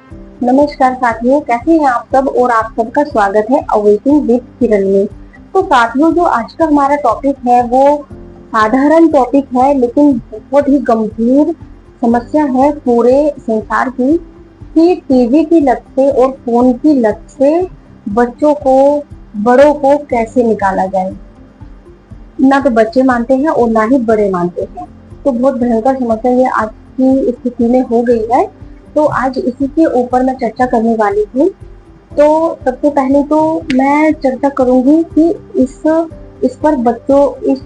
नमस्कार साथियों, कैसे हैं आप सब। और आप सबका स्वागत है अवेकिंग विद किरण में। तो साथियों, जो आज का हमारा टॉपिक है वो साधारण टॉपिक है, लेकिन बहुत ही गंभीर समस्या है पूरे संसार की, कि टीवी की लत से और फोन की लत से बच्चों को, बड़ों को कैसे निकाला जाए। ना तो बच्चे मानते हैं और ना ही बड़े मानते हैं। तो बहुत भयंकर समस्या ये आज की स्थिति में हो गई है। तो आज इसी के ऊपर मैं चर्चा करने वाली हूँ। तो सबसे पहले तो मैं चर्चा करूंगी कि इस पर बच्चों, इस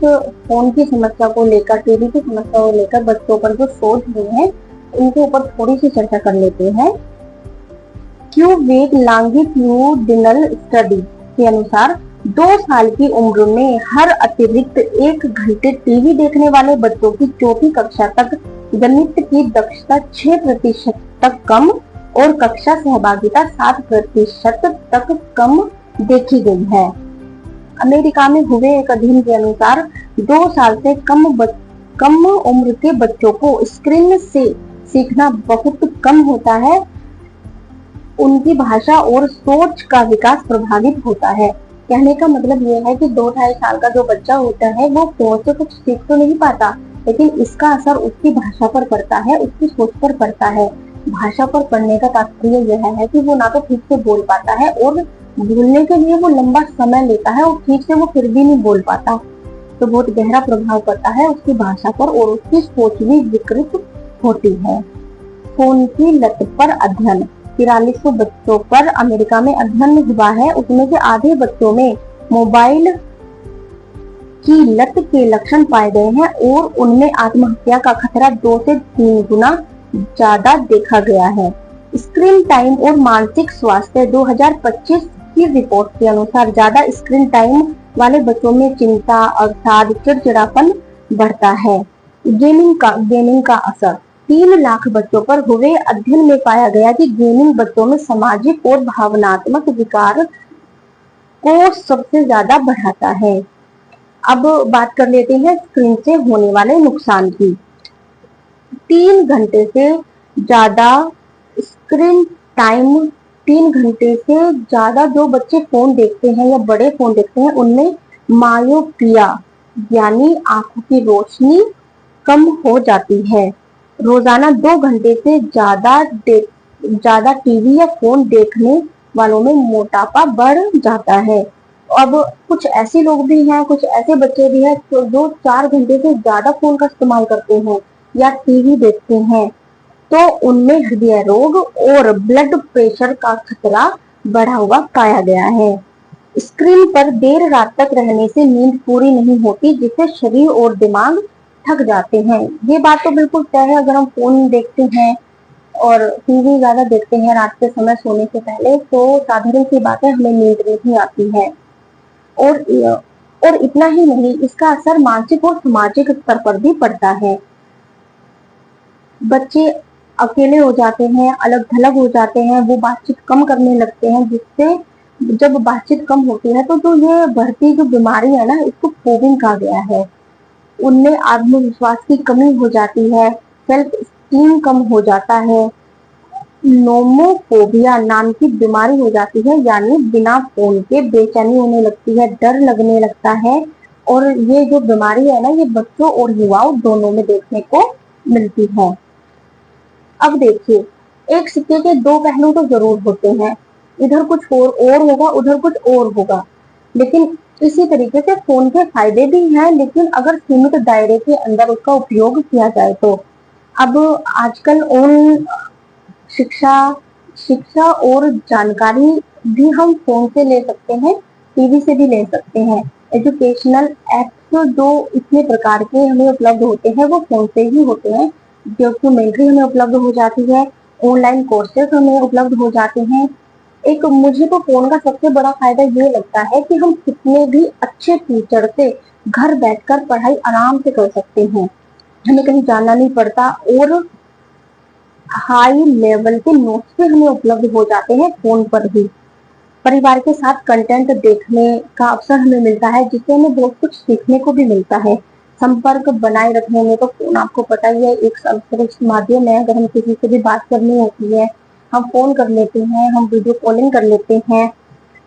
फोन की समस्या को लेकर, टीवी की समस्या को लेकर बच्चों पर जो शोध हुए हैं उनके ऊपर थोड़ी सी चर्चा कर लेते हैं। क्यूबेक लॉन्गिट्यूडिनल स्टडी के अनुसार 2 साल की उम्र में हर अतिरिक्त 1 घंटे टीवी देखने वाले बच्चों की चौथी कक्षा तक गणित की दक्षता 6% तक कम और कक्षा सहभागिता 7% तक कम देखी गई है। अमेरिका में हुए एक अध्ययन के अनुसार 2 साल से कम उम्र के बच्चों को स्क्रीन से सीखना बहुत कम होता है। उनकी भाषा और सोच का विकास प्रभावित होता है। कहने का मतलब ये है कि 2-2.5 साल का जो बच्चा होता है वो फोन से कुछ सीख तो नहीं पाता, लेकिन इसका असर उसकी भाषा पर पड़ता है, उसकी सोच पर पड़ता है। भाषा पर पड़ने का तात्पर्य यह है कि वो ना तो ठीक से बोल पाता है, और बोलने के लिए वो लंबा समय लेता है, और ठीक से वो फिर भी नहीं बोल पाता। तो बहुत गहरा प्रभाव पड़ता है उसकी भाषा पर, और उसकी सोच भी विकृत होती है। फोन की लत पर अध्ययन 4300 बच्चों पर अमेरिका में अध्ययन हुआ है। उसमें से आधे बच्चों में मोबाइल की लत के लक्षण पाए गए हैं, और उनमें आत्महत्या का खतरा 2 से 3 गुना ज्यादा देखा गया है। स्क्रीन टाइम और मानसिक स्वास्थ्य 2025 की रिपोर्ट के अनुसार ज्यादा स्क्रीन टाइम वाले बच्चों में चिंता, अवसाद, चिड़चिड़ापन बढ़ता है। गेमिंग का असर 3 लाख बच्चों पर हुए अध्ययन में पाया गया कि गेमिंग बच्चों में सामाजिक और भावनात्मक विकार को सबसे ज्यादा बढ़ाता है। अब बात कर लेते हैं स्क्रीन से होने वाले नुकसान की। 3 घंटे से ज्यादा स्क्रीन टाइम, 3 घंटे से ज्यादा जो बच्चे फोन देखते हैं या बड़े फोन देखते हैं, उनमें मायोपिया यानी आंखों की रोशनी कम हो जाती है। रोजाना 2 घंटे से ज्यादा टीवी या फोन देखने वालों में मोटापा बढ़ जाता है। अब कुछ ऐसे लोग भी हैं, कुछ ऐसे बच्चे भी हैं जो 4 घंटे से ज्यादा फोन का इस्तेमाल करते हैं या टीवी देखते हैं, तो उनमें हृदय रोग और ब्लड प्रेशर का खतरा बढ़ा हुआ पाया गया है। स्क्रीन पर देर रात तक रहने से नींद पूरी नहीं होती, जिससे शरीर और दिमाग थक जाते हैं। ये बात तो बिल्कुल तय है। अगर हम फोन देखते हैं और टीवी ज्यादा देखते हैं रात के समय सोने से पहले, तो साधारण सी बात है, हमें नींद नहीं आती है। और इतना ही नहीं, इसका असर मानसिक और सामाजिक स्तर पर भी पड़ता है। बच्चे अकेले हो जाते हैं, अलग थलग हो जाते हैं, वो बातचीत कम करने लगते हैं, जिससे जब बातचीत कम होती है तो जो ये बढ़ती जो बीमारी है ना, इसको फोबिंग कहा गया है। उनमें आत्मविश्वास की कमी हो जाती है, सेल्फ स्टीम कम हो जाता है, नोमोफोबिया नाम की बीमारी हो जाती है, यानी बिना फोन के बेचैनी होने लगती है, डर लगने लगता है। और ये जो बीमारी है ना, ये बच्चों और युवाओं दोनों में देखने को मिलती है। अब देखिए, एक सिक्के के 2 पहलू तो जरूर होते हैं, इधर कुछ और होगा, उधर कुछ और होगा। लेकिन इसी तरीके से फोन के फायदे भी हैं, लेकिन अगर सीमित दायरे के अंदर उसका उपयोग किया जाए तो। अब आजकल शिक्षा और जानकारी भी हम फोन से ले सकते हैं, टीवी से भी ले सकते हैं। एजुकेशनल एप्स जो इतने प्रकार के हमें उपलब्ध होते हैं, वो फोन से ही होते हैं। डॉक्यूमेंट्री हमें उपलब्ध हो जाती है, ऑनलाइन कोर्सेज हमें उपलब्ध हो जाते हैं। एक मुझे तो फोन का सबसे बड़ा फायदा ये लगता है कि हम कितने भी अच्छे टीचर से घर बैठकर पढ़ाई आराम से कर सकते हैं, हमें कहीं जाना नहीं पड़ता, और हाई लेवल के नोट्स भी हमें उपलब्ध हो जाते हैं फोन पर ही। परिवार के साथ कंटेंट देखने का अवसर हमें मिलता है, जिससे हमें बहुत कुछ सीखने को भी मिलता है। संपर्क बनाए रखने में तो फोन आपको पता ही है, एक सर्वश्रेष्ठ माध्यम है। अगर हम किसी से भी बात करनी होती है हम फोन कर लेते हैं, हम वीडियो कॉलिंग कर लेते हैं,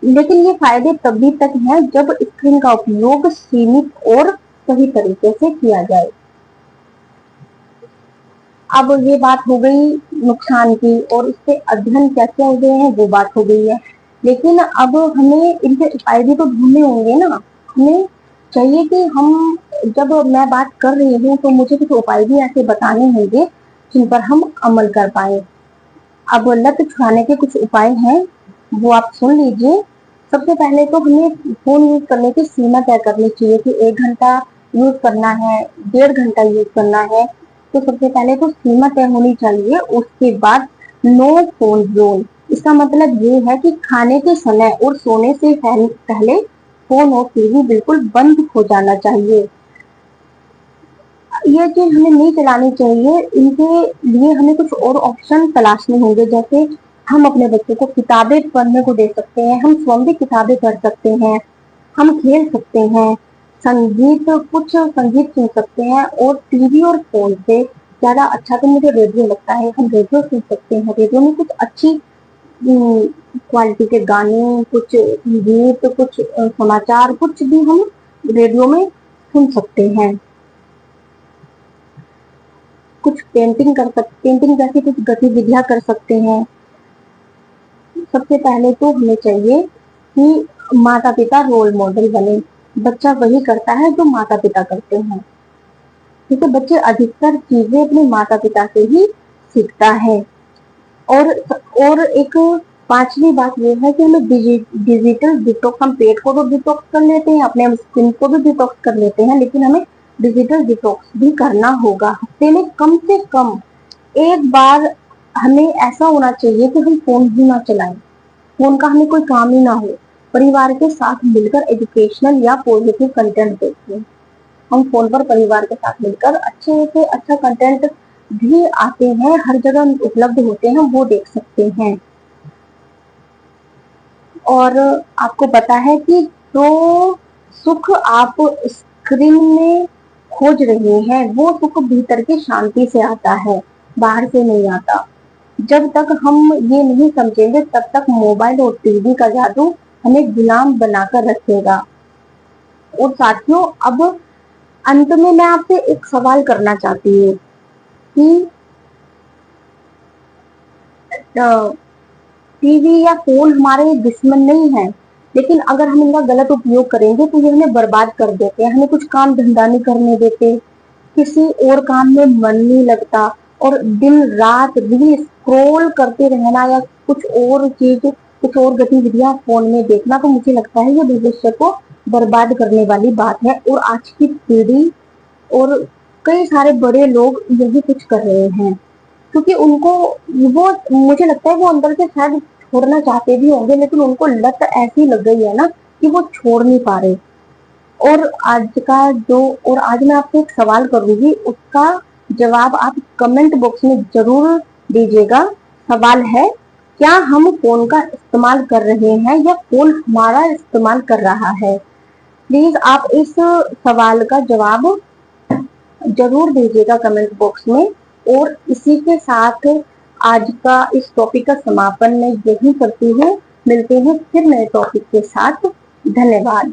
लेकिन ये फायदे तभी तक हैं जब स्क्रीन का उपयोग सीमित और सही तरीके से किया जाए। अब ये बात हो गई नुकसान की, और इससे अध्ययन क्या क्या हो गए हैं वो बात हो गई है। लेकिन अब हमें इनके उपाय भी तो ढूंढने होंगे ना। हमें चाहिए कि हम, जब मैं बात कर रही हूँ तो मुझे कुछ उपाय भी ऐसे बताने होंगे जिन पर हम अमल कर पाए। अब लत छुड़ाने के कुछ उपाय हैं, वो आप सुन लीजिए। सबसे पहले तो हमें फोन यूज करने की सीमा तय करनी चाहिए कि 1 घंटा यूज करना है, 1.5 घंटा यूज करना है। तो सबसे पहले तो सीमा तय होनी चाहिए। उसके बाद नो फोन जोन, इसका मतलब ये है कि खाने के समय और सोने से पहले फोन और टीवी बिल्कुल बंद हो जाना चाहिए। ये चीज हमें नहीं चलानी चाहिए। इनके लिए हमें कुछ और ऑप्शन तलाशने होंगे, जैसे हम अपने बच्चों को किताबें पढ़ने को दे सकते हैं, हम स्वयं भी किताबें पढ़ सकते हैं, हम खेल सकते हैं, कुछ संगीत सुन सकते हैं। और टीवी और फोन से ज्यादा अच्छा तो मुझे रेडियो लगता है। हम रेडियो सुन सकते हैं, रेडियो में कुछ अच्छी क्वालिटी के गाने, कुछ गीत, कुछ समाचार, कुछ भी हम रेडियो में सुन सकते हैं। कुछ पेंटिंग जैसी कुछ गतिविधियां कर सकते हैं। सबसे पहले तो हमें चाहिए कि माता पिता रोल मॉडल बने। बच्चा वही करता है जो माता पिता करते हैं, क्योंकि बच्चे अधिकतर चीजें अपने माता पिता से ही सीखता है। और एक पांचवी बात यह है कि हमें डिजिटल डिटॉक्स, हम पेट को तो डिटॉक्स कर लेते हैं, अपने स्किन को भी डिटॉक्स कर लेते हैं, लेकिन हमें डिजिटल डिटॉक्स भी करना होगा। हफ्ते में कम से कम एक बार हमें ऐसा होना चाहिए कि हम फोन ही ना चलाएं, फोन का हमें कोई काम ही ना हो। परिवार के साथ मिलकर एजुकेशनल या पॉजिटिव कंटेंट देखें। हम फोन पर परिवार के साथ मिलकर अच्छे से अच्छा कंटेंट भी आते हैं, हर जगह उपलब्ध होते हैं, वो देख सकते हैं। और आपको पता है कि जो सुख आप स्क्रीन में खोज रहे हैं वो सुख भीतर की शांति से आता है, बाहर से नहीं आता। जब तक हम ये नहीं समझेंगे तब तक मोबाइल और टीवी का जादू हमें गुलाम बनाकर रखेगा। और साथियों, अब अंत में मैं आपसे एक सवाल करना चाहती हूँ कि टीवी या फोन हमारे दुश्मन नहीं है, लेकिन अगर हम इनका गलत उपयोग करेंगे तो ये हमें बर्बाद कर देते हैं, हमें कुछ काम धंधा नहीं करने देते, किसी और काम में मन नहीं लगता, और दिन रात रील स्क्रॉल करते रहना या कुछ और गतिविधियां फोन में देखना, तो मुझे लगता है ये भविष्य को बर्बाद करने वाली बात है। और आज की पीढ़ी और कई सारे बड़े लोग यही कुछ कर रहे हैं, क्योंकि उनको वो, मुझे लगता है वो अंदर से शायद छोड़ना चाहते भी होंगे, लेकिन उनको लत ऐसी लग गई है ना कि वो छोड़ नहीं पा रहे। और आज मैं आपसे एक सवाल करूंगी, उसका जवाब आप कमेंट बॉक्स में जरूर दीजिएगा। सवाल है, क्या हम फोन का इस्तेमाल कर रहे हैं या फोन हमारा इस्तेमाल कर रहा है? प्लीज आप इस सवाल का जवाब जरूर दीजिएगा कमेंट बॉक्स में। और इसी के साथ आज का इस टॉपिक का समापन मैं यही करती हूँ। मिलते हैं फिर नए टॉपिक के साथ। धन्यवाद।